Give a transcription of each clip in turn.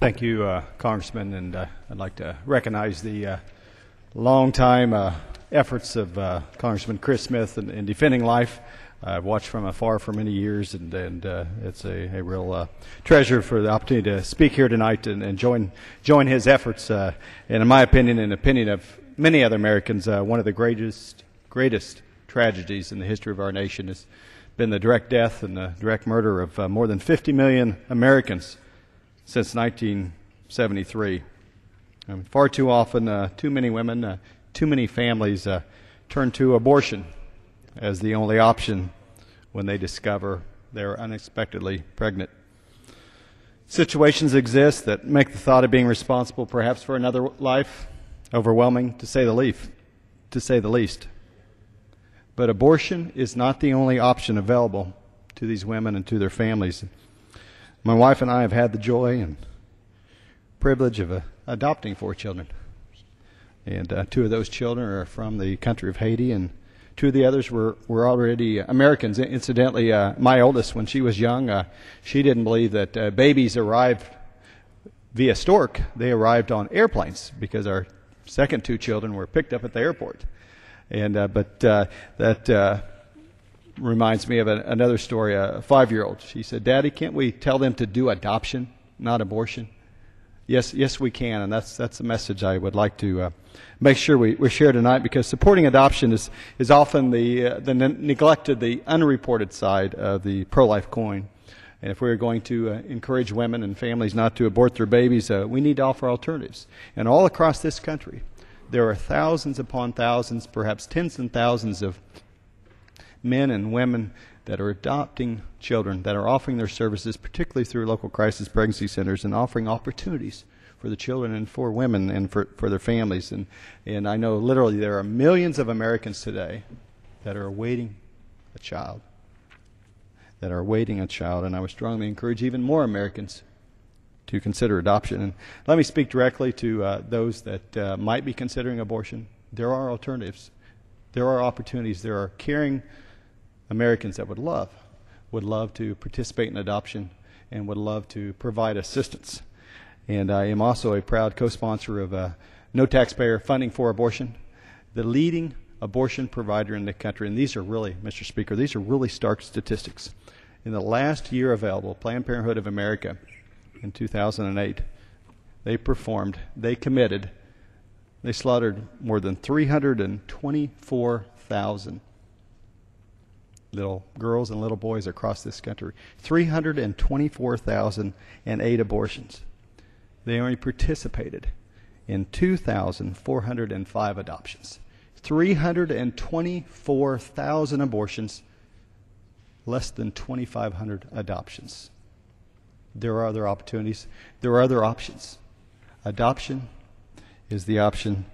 Thank you, Congressman, and I'd like to recognize the long-time efforts of Congressman Chris Smith in defending life. I've watched from afar for many years, and it's a real treasure for the opportunity to speak here tonight and join his efforts. And in my opinion, and the opinion of many other Americans, one of the greatest tragedies in the history of our nation has been the direct death and the direct murder of more than 50 million Americans since 1973. Far too often, too many women, too many families turn to abortion as the only option when they discover they're unexpectedly pregnant. Situations exist that make the thought of being responsible perhaps for another life overwhelming, to say the least. But abortion is not the only option available to these women and to their families. My wife and I have had the joy and privilege of adopting 4 children. And 2 of those children are from the country of Haiti, and 2 of the others were already Americans. Incidentally, my oldest, when she was young, she didn't believe that babies arrived via stork. They arrived on airplanes because our second 2 children were picked up at the airport. And that reminds me of another story. A 5-year-old, she said, "Daddy, can't we tell them to do adoption, not abortion?" Yes, we can, and that's the message I would like to make sure we share tonight, because supporting adoption is often the neglected, the unreported side of the pro-life coin. And if we're going to encourage women and families not to abort their babies, we need to offer alternatives. And all across this country, there are thousands upon thousands, perhaps tens and thousands of men and women that are adopting children, that are offering their services, particularly through local crisis pregnancy centers, and offering opportunities for the children and for women and for their families. And I know literally there are millions of Americans today that are awaiting a child, and I would strongly encourage even more Americans to consider adoption. And let me speak directly to those that might be considering abortion. There are alternatives. There are opportunities. There are caring Americans that would love to participate in adoption and would love to provide assistance. And I am also a proud co-sponsor of No Taxpayer Funding for Abortion, the leading abortion provider in the country. And these are really, Mr. Speaker, these are really stark statistics. In the last year available, Planned Parenthood of America in 2008, they slaughtered more than 324,000 little girls and little boys across this country. 324,008 abortions. They only participated in 2,405 adoptions. 324,000 abortions, less than 2,500 adoptions. There are other opportunities. There are other options. Adoption is the option.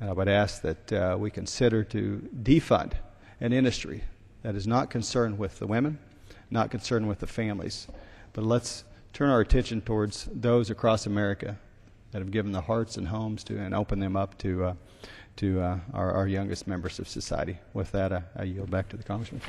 And I would ask that we consider to defund an industry that is not concerned with the women, not concerned with the families. But let's turn our attention towards those across America that have given their hearts and homes to and open them up to our youngest members of society. With that, I yield back to the Congressman.